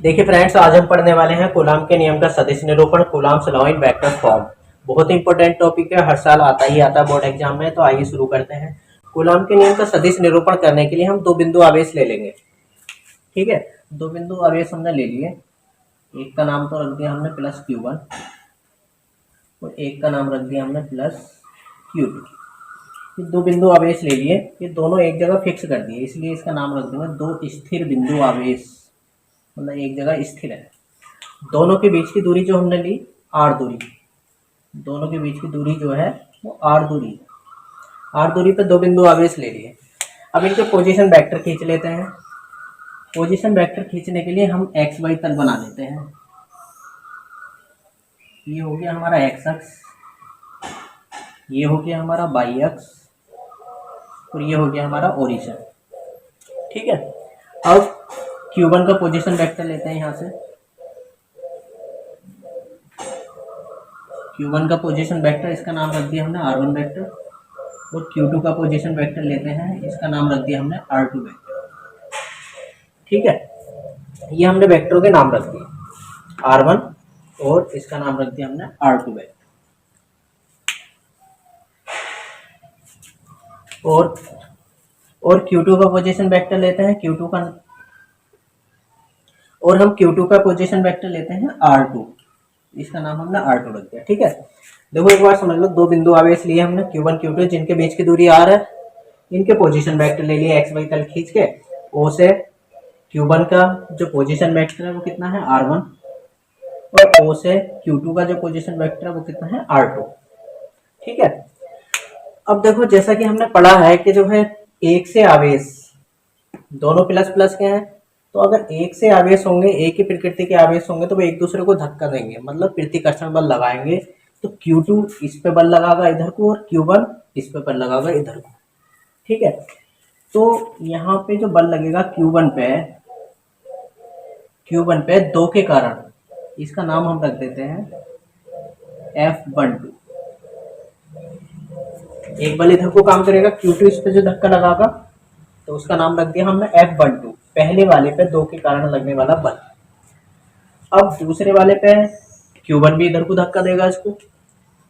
देखिए फ्रेंड्स, आज हम पढ़ने वाले हैं कूलाम के नियम का सदिश निरूपण, coulombs law in vector form. बहुत इंपॉर्टेंट टॉपिक है, हर साल आता ही आता है बोर्ड एग्जाम में। तो आइए शुरू करते हैं। कूलाम के नियम का सदिश निरूपण करने के लिए हम दो बिंदु आवेश ले लेंगे। ठीक है, दो बिंदु आवेश हमने ले लिए। एक का नाम तो रख दिया हमने प्लस Q1 और एक का नाम रख दिया हमने प्लस Q2। ये दो बिंदु आवेश ले लिए, ये दोनों एक जगह फिक्स कर दिए, इसलिए इसका नाम रख दूंगा दो स्थिर बिंदु आवेश। मतलब एक जगह स्थिर है। दोनों के बीच की दूरी जो हमने ली आर दूरी, दोनों के बीच की दूरी जो है वो आर दूरी। आर दूरी पे दो बिंदु आवेश ले लिए। अब इनके पोजीशन वेक्टर खींच लेते हैं। पोजीशन वेक्टर खींचने के लिए हम एक्स वाई तल बना लेते हैं। ये हो गया हमारा एक्स अक्ष, ये हो गया हमारा वाई अक्ष और ये हो गया हमारा ओरिजिन। ठीक है, अब Q1 का पोजीशन वेक्टर लेते हैं। यहाँ से Q1 का पोजीशन वेक्टर, इसका नाम रख दिया हमने R1 वेक्टर। और Q2 का पोजीशन वेक्टर लेते हैं, इसका नाम रख दिया हमने R2 वेक्टर। ठीक है, ये हमने वेक्टरों के नाम रख दिए R1 और इसका नाम रख दिया हमने R2 वेक्टर। और Q2 का पोजीशन वेक्टर लेते हैं Q2 का, और हम Q2 का पोजीशन वेक्टर लेते हैं R2, इसका नाम हमने R2 रख दिया। ठीक है, देखो एक बार समझ लो, दो बिंदु आवेश लिए हमने Q1 Q2, जिनके बीच की दूरी R है। इनके पोजीशन वेक्टर ले लिए एक्स वाई तल खींच के। O से Q1 का जो पोजीशन वेक्टर है वो कितना है R1, और O से Q2 का जो पोजीशन वेक्टर है वो कितना है R2। ठीक है, अब देखो जैसा कि हमने पढ़ा है कि जो है एक से आवेश दोनों प्लस प्लस के हैं, तो अगर एक से आवेश होंगे, एक ही प्रकृति के आवेश होंगे, तो वो एक दूसरे को धक्का देंगे, मतलब प्रतिकर्षण बल लगाएंगे। तो Q2 इस पे बल लगाएगा इधर को और Q1 इस पे बल लगाएगा इधर को। ठीक है, तो यहाँ पे जो बल लगेगा Q1 पे दो के कारण, इसका नाम हम रख देते हैं F12। एक बल इधर को काम करेगा, Q2 इस पे जो धक्का लगागा तो उसका नाम रख दिया हमने F12, पहले वाले पे दो के कारण लगने वाला बल। अब दूसरे वाले पे Q1 भी इधर को धक्का देगा इसको,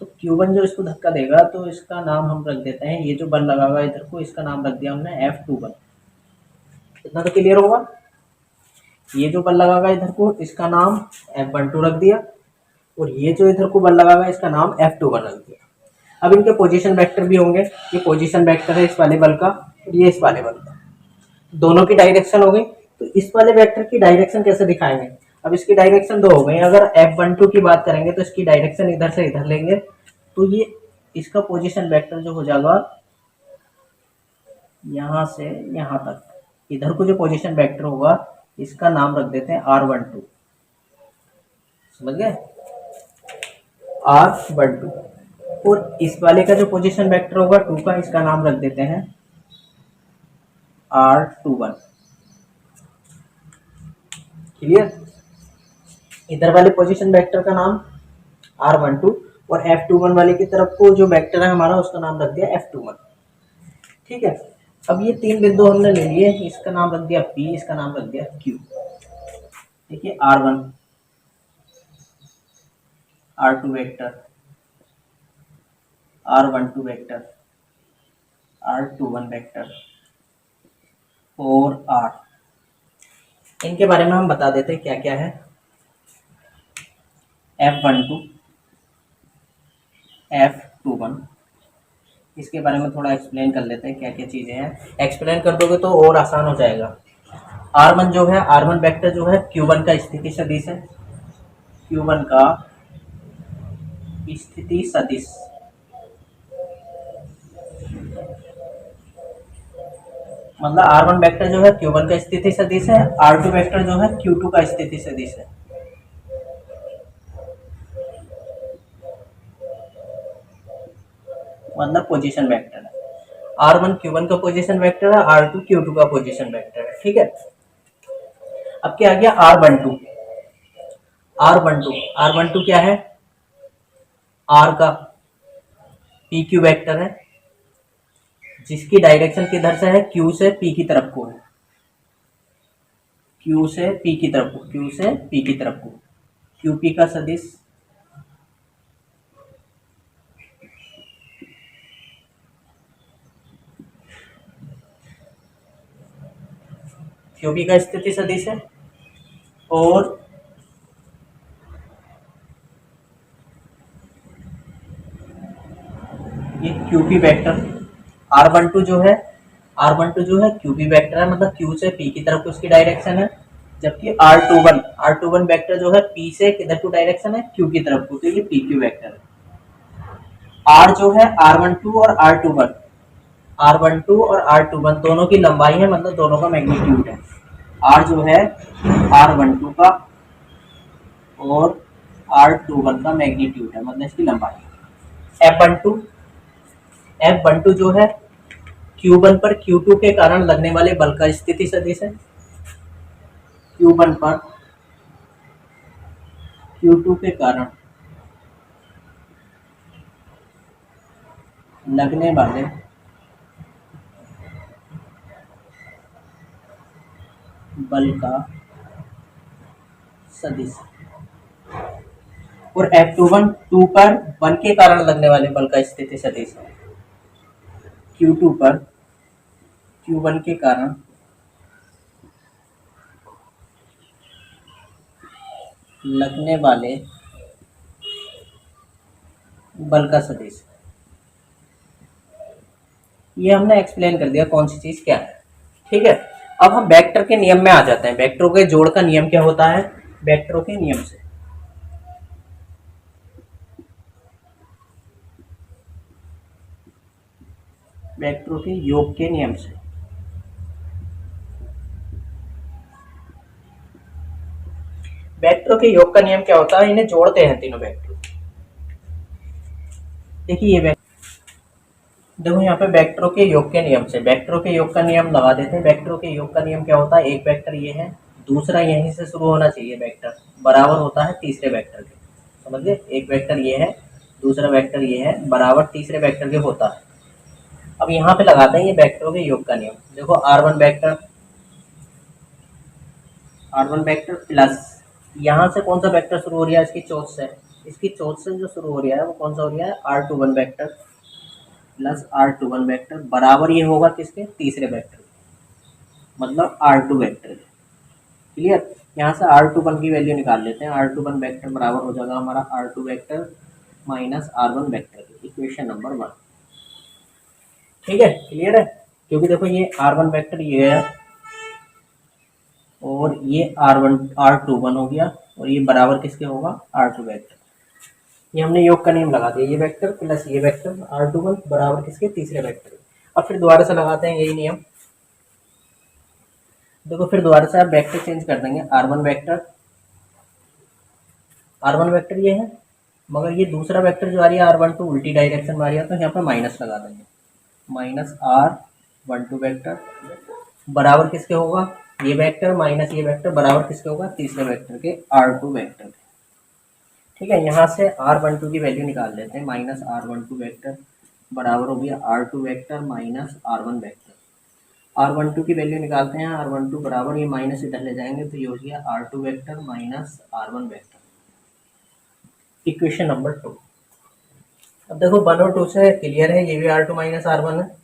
तो Q1 जो इसको धक्का देगा तो इसका नाम हम रख देते हैं, ये जो बल लगागा इधर को, इसका नाम रख दिया हमने F21। इतना तो क्लियर होगा। ये जो बल लगागा इधर को, इसका नाम F12 रख दिया, और ये जो इधर को बल लगागा इसका नाम F21 रख दिया। अब इनके पोजीशन वेक्टर भी होंगे। ये पोजीशन वेक्टर है इस वाले बल का और ये इस वाले बल का, दोनों की डायरेक्शन हो गई। तो इस वाले वेक्टर की डायरेक्शन कैसे दिखाएंगे? अब इसकी डायरेक्शन दो हो गई। अगर F12 की बात करेंगे तो इसकी डायरेक्शन इधर से इधर लेंगे, तो ये इसका पोजीशन वेक्टर जो हो जाएगा यहाँ से यहाँ तक, इधर को जो पोजीशन वेक्टर होगा इसका नाम रख देते हैं R12। समझ गए, R12। और इस वाले का जो पोजीशन वेक्टर होगा 2 का, इसका नाम रख देते हैं R21। क्लियर, इधर वाले पोजीशन वेक्टर का नाम R12 और F21 वाले की तरफ को जो वेक्टर है हमारा उसका नाम रख दिया F21। ठीक है, अब ये तीन बिंदु हमने ले लिए, इसका नाम रख दिया P, इसका नाम रख दिया Q। देखिए R1 R2 vector, R12 vector, R21 vector और R। इनके बारे में हम बता देते हैं क्या क्या है। F12 F21, इसके बारे में थोड़ा एक्सप्लेन कर लेते हैं क्या क्या चीज़ें हैं। एक्सप्लेन कर दोगे तो और आसान हो जाएगा। R1 जो है, R1 वेक्टर जो है Q1 का स्थिति सदिश है। Q1 का स्थिति सदिश, मतलब R1 वेक्टर जो है Q1 का स्थिति सदिश है, R2 वेक्टर जो है Q2 का स्थिति सदिश है। मतलब पोजीशन वेक्टर है। R1 Q1 का पोजीशन वेक्टर है, R2 Q2 का पोजीशन वेक्टर है। ठीक है, अब क्या आ गया R12। R12 क्या है? R का PQ वेक्टर है, जिसकी डायरेक्शन किधर से है? Q से P की तरफ को है। क्यू से पी की तरफ को, क्यू से पी की तरफ को, क्यू पी का सदिश क्यू पी का स्थिति सदिश है। और ये क्यूपी वेक्टर R12 जो है, R12 जो है क्यूपी वेक्टर है, मतलब क्यू से पी की तरफ उसकी डायरेक्शन है। जबकि R21 वेक्टर जो है पी से किधर को डायरेक्शन है, क्यू की तरफ को, तो ये पी क्यू वेक्टर है। आर जो है R12 और R12 और R21 दोनों की लंबाई है, मतलब दोनों का मैग्नीट्यूड है। आर जो है R12 का और R21 का मैग्नीट्यूड है, मतलब इसकी लंबाई। F12 जो है Q1 पर Q2 के कारण लगने वाले बल का स्थिति सदिश है। Q1 पर Q2 के कारण लगने वाले बल का सदिश। और F21 2 पर 1 के कारण लगने वाले बल का स्थिति सदिश है। Q2 पर Q1 के कारण लगने वाले बल का सदिश। ये हमने एक्सप्लेन कर दिया कौन सी चीज क्या है। ठीक है, अब हम वेक्टर के नियम में आ जाते हैं। वेक्टरों के जोड़ का नियम क्या होता है? वेक्टरों के नियम से वेक्टरों के योग के नियम से वेक्टरों के योग का नियम क्या होता है? इन्हें जोड़ते हैं तीनों वेक्टर। देखिए ये देखो यहाँ पे वेक्टरों के योग के नियम से वेक्टरों के योग का नियम लगा देते हैं। वेक्टरों के योग का नियम क्या होता है? एक वेक्टर ये है, दूसरा यहीं से शुरू होना चाहिए वेक्टर, बराबर होता है तीसरे वेक्टर के। समझिए, एक वेक्टर ये है, दूसरा वेक्टर ये है, बराबर तीसरे वेक्टर के होता है। अब यहाँ पे लगाते हैं ये वेक्टरों के योग का नियम। देखो R1 वेक्टर प्लस, यहाँ से कौन सा वेक्टर शुरू हो रहा है? इसकी चोट से। इसकी चोट से जो शुरू हो रहा है वो कौन सा हो रहा है? R21 vector plus R21 vector बराबर ये होगा किसके? तीसरे वेक्टर, मतलब R2 वेक्टर। क्लियर? यहाँ से R21 की वैल्यू निकाल लेते हैं। R21 वेक्टर बराबर हो जाएगा हमारा R2 vector minus R1 vector, equation number 1। ठीक है, क्लियर है? क्योंकि देखो ये R1 वेक्टर ये है और ये R21 हो गया, और ये बराबर किसके होगा? R2 vector. ये हमने योग का नियम लगा दिया, ये वेक्टर प्लस ये वेक्टर R21 बराबर किसके? तीसरे वेक्टर। अब फिर दोबारा से लगाते हैं यही नियम। देखो फिर दोबारा से आप वेक्टर चेंज कर देंगे। R1 वेक्टर ये है, मगर ये दूसरा वेक्टर जो आ रही है R12 उल्टी डायरेक्शन में आ रही है, तो यहाँ पे माइनस लगा देंगे। माइनस R12 वेक्टर बराबर किसके होगा? ये वेक्टर माइनस ये वेक्टर बराबर किसके होगा? तीसरे वेक्टर के, R2 वेक्टर के। ठीक है, यहाँ से R12 की वैल्यू निकाल लेते हैं। माइनस R12 वेक्टर बराबर हो गया R2 vector minus R1 vector. R12 की वैल्यू निकालते हैं। R12 बराबर, ये माइनस इधर ले जाएंगे तो ये हो गया R2 vector minus R1 vector, equation number 2। अब देखो 1 और 2 से क्लियर है, ये भी R2 माइनस R1 है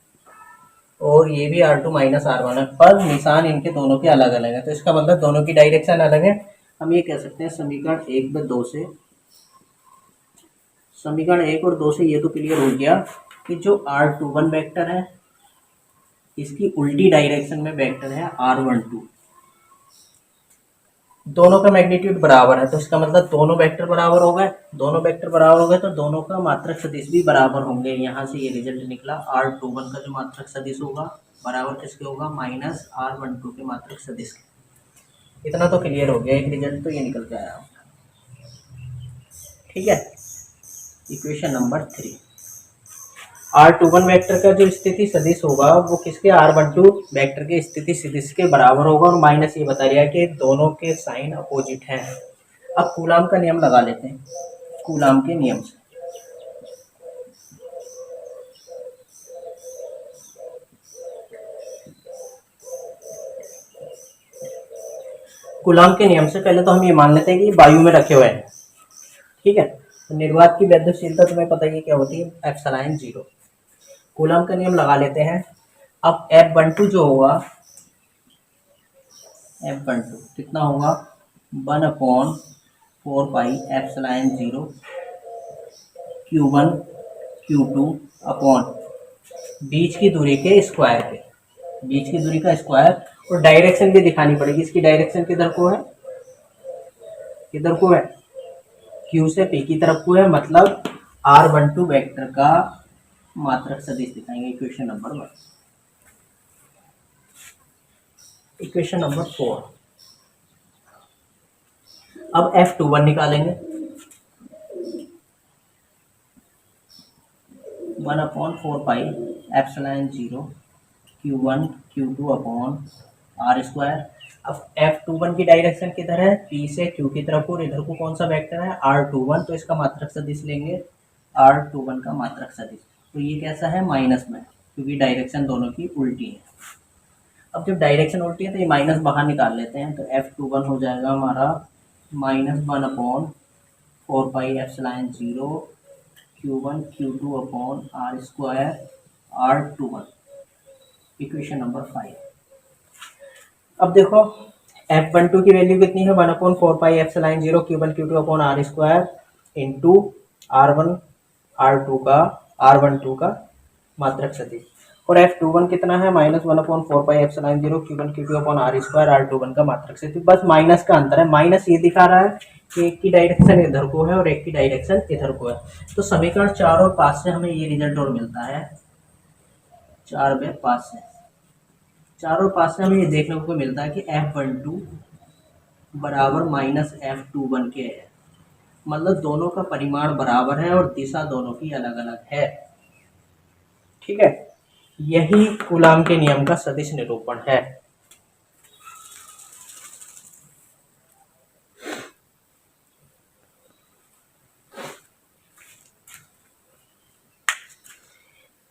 और ये भी R2 माइनस R1 है, पर निशान इनके दोनों के अलग अलग है, तो इसका मतलब दोनों की डायरेक्शन अलग है। हम ये कह सकते हैं समीकरण 1 व 2 से, समीकरण 1 और 2 से ये तो क्लियर हो गया कि जो R21 वेक्टर है इसकी उल्टी डायरेक्शन में वेक्टर है R12, दोनों का मैग्नीट्यूड बराबर है, तो इसका मतलब दोनों वेक्टर बराबर हो गए। दोनों वेक्टर बराबर हो गए तो दोनों का मात्रक सदिश भी बराबर होंगे। यहाँ से ये रिजल्ट निकला, R21 का जो मात्रक सदिश होगा बराबर किसके होगा? माइनस R12 के मात्रक सदिश के। इतना तो क्लियर हो गया, एक रिजल्ट तो ये निकल के आया। ठीक है, इक्वेशन नंबर 3। R21 वेक्टर का जो स्थिति सदिश होगा वो किसके? R12 वेक्टर के स्थिति सदिश के बराबर होगा, और माइनस ये बता रहा है कि दोनों के साइन अपोजिट हैं। अब कूलाम का नियम लगा लेते हैं, कूलाम के नियम से। कूलाम के नियम से पहले तो हम ये मान लेते हैं कि वायु में रखे हुए हैं, ठीक है। तो निर्वात की वैद्युतशीलता तुम्हें पता ही क्या होती है, एप्सिलॉन 0। कूलाम का नियम लगा लेते हैं। अब F12 जो होगा, F12 कितना होगा, 1/4 pi epsilon 0 Q1 Q2 upon बीच की दूरी के स्क्वायर पे, बीच की दूरी का स्क्वायर। और डायरेक्शन भी दिखानी पड़ेगी, इसकी डायरेक्शन किधर को है, किधर को है, Q से P की तरफ को है, मतलब R12 वेक्टर का मात्रक सदिश दिखाएंगे। Equation number 1। Equation number 4। अब F21 निकालेंगे, 1/4 pi epsilon 0 Q1 Q2 upon R square. अब F21 की डायरेक्शन किधर है, P से Q की तरफ, और इधर को कौन सा वेक्टर है, R21, तो इसका मात्रक सदिश लेंगे, R21 का मात्रक सदिश। तो ये कैसा है, माइनस में, क्योंकि डायरेक्शन दोनों की उल्टी है। अब जब डायरेक्शन उल्टी है तो ये माइनस बाहर निकाल लेते हैं, तो F21 हो जाएगा हमारा -1/4 pi epsilon 0 Q1 Q2 upon R square R21। Equation number 5। अब देखो F12 की वैल्यू कितनी है, 1/4 pi epsilon 0 Q1 Q2 upon R square into R1 R12 का मात्रक सदिश। और F21 कितना है, -1/4 pi epsilon 0 Q1 Q2 upon R square R21 का मात्रक सदिश। बस माइनस का अंतर है, माइनस ये दिखा रहा है कि एक की डायरेक्शन इधर को है और एक की डायरेक्शन इधर को है। तो समीकरण 4 और 5 से हमें ये रिजल्ट और मिलता है, 4 व 5 से, 4 और 5 से हमें ये देखने को मिलता है कि F12 बराबर -F21 के है, मतलब दोनों का परिमाण बराबर है और दिशा दोनों की अलग अलग है, ठीक है। यही कूलाम के नियम का सदिश निरूपण है।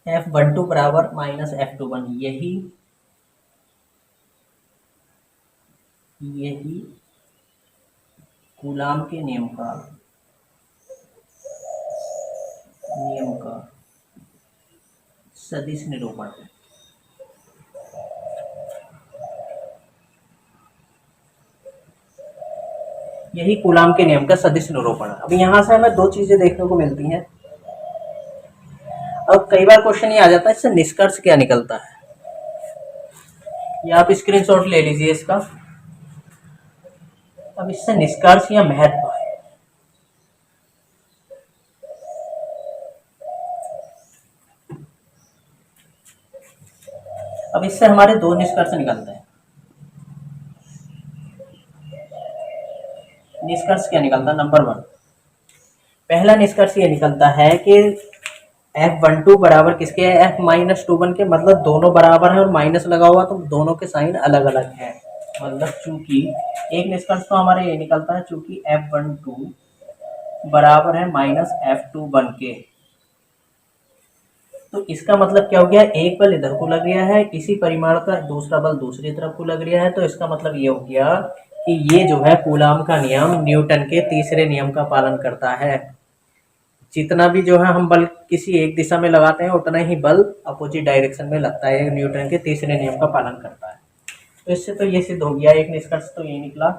F12 बराबर -F21, यही कूलाम के नियम का सदिश निरूपण है। यही कूलाम के नियम का सदिश निरूपण है। अब यहाँ से हमें दो चीजें देखने को मिलती हैं। अब कई बार क्वेश्चन ये आ जाता है, इससे निष्कर्ष क्या निकलता है, ये आप स्क्रीनशॉट ले लीजिए इसका। अब इससे निष्कर्ष या महत्व है, अब इससे हमारे दो निष्कर्ष निकलते हैं। निष्कर्ष क्या निकलता है, नंबर 1, पहला निष्कर्ष ये निकलता है कि F12 बराबर किसके है, F-21 के, मतलब दोनों बराबर है और माइनस लगा हुआ तो दोनों के साइन अलग अलग हैं। मतलब चूंकि एक निष्कर्ष तो हमारा ये निकलता है, चूंकि F12 बराबर है -F21 के, तो इसका मतलब क्या हो गया, एक बल इधर को लग गया है, इसी परिमाण का दूसरा बल दूसरी तरफ को लग गया है। तो इसका मतलब ये हो गया कि ये जो है कूलाम का नियम न्यूटन के तीसरे नियम का पालन करता है। जितना भी जो है हम बल किसी एक दिशा में लगाते हैं, उतना ही बल अपोजिट डायरेक्शन में लगता है, न्यूटन के तीसरे नियम का पालन करता है। तो इससे तो ये सिद्ध हो गया, एक निष्कर्ष तो ये निकला,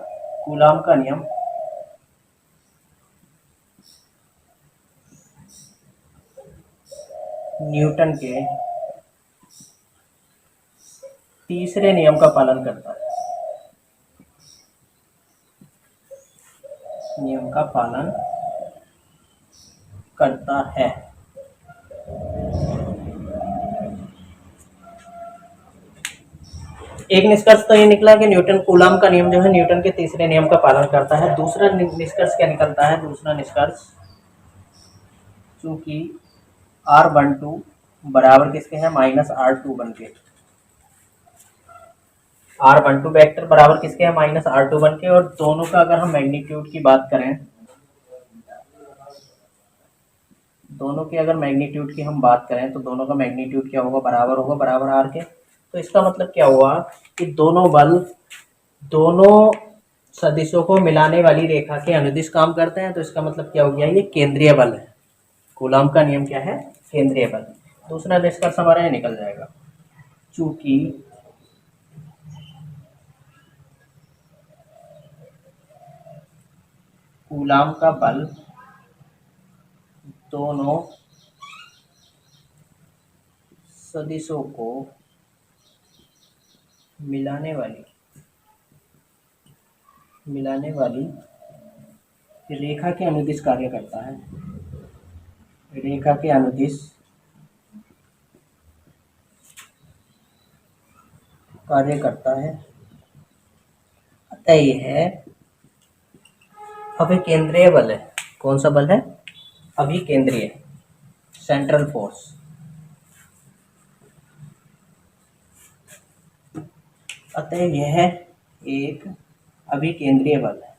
कूलाम का नियम न्यूटन के तीसरे नियम का पालन करता है, नियम का पालन करता है। एक निष्कर्ष तो ये निकला कि न्यूटन कूलाम का नियम जो है न्यूटन के तीसरे नियम का पालन करता है। दूसरा निष्कर्ष क्या निकलता है, दूसरा निष्कर्ष, चूंकि R12 बराबर किसके है, -R21 के, R12 वेक्टर बराबर किसके है, -R21 के, और दोनों का अगर हम मैग्नीट्यूड की बात करें, दोनों के अगर मैग्नीट्यूड की हम बात करें तो दोनों का मैग्नीट्यूड क्या होगा, बराबर होगा, बराबर आर के। तो इसका मतलब क्या हुआ कि दोनों बल दोनों सदिशों को मिलाने वाली रेखा के अनुदिश काम करते हैं, तो इसका मतलब क्या हो गया, ये केंद्रीय बल है। कूलॉम का नियम क्या है, केंद्रीय बल। दूसरा निष्कर्ष हमारा ये निकल जाएगा, चूंकि कूलॉम का बल दोनों सदिशों को मिलाने वाली रेखा के अनुदिश कार्य करता है, रेखा के अनुदिश कार्य करता है। अतः यह अभिकेंद्रीय बल है। कौन सा बल है, अभिकेंद्रीय, सेंट्रल फोर्स। अतः यह एक अभिकेंद्रीय बल है।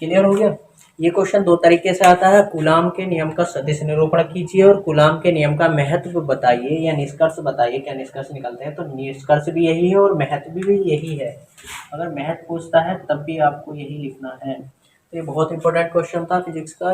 क्लियर हो गया। ये क्वेश्चन दो तरीके से आता है, कूलाम के नियम का सदिश निरूपण कीजिए और कूलाम के नियम का महत्व बताइए या निष्कर्ष बताइए। क्या निष्कर्ष निकलते हैं, तो निष्कर्ष भी यही है और महत्व भी यही है। अगर महत्व पूछता है तब भी आपको यही लिखना है। तो ये बहुत इंपॉर्टेंट क्वेश्चन था फिजिक्स का।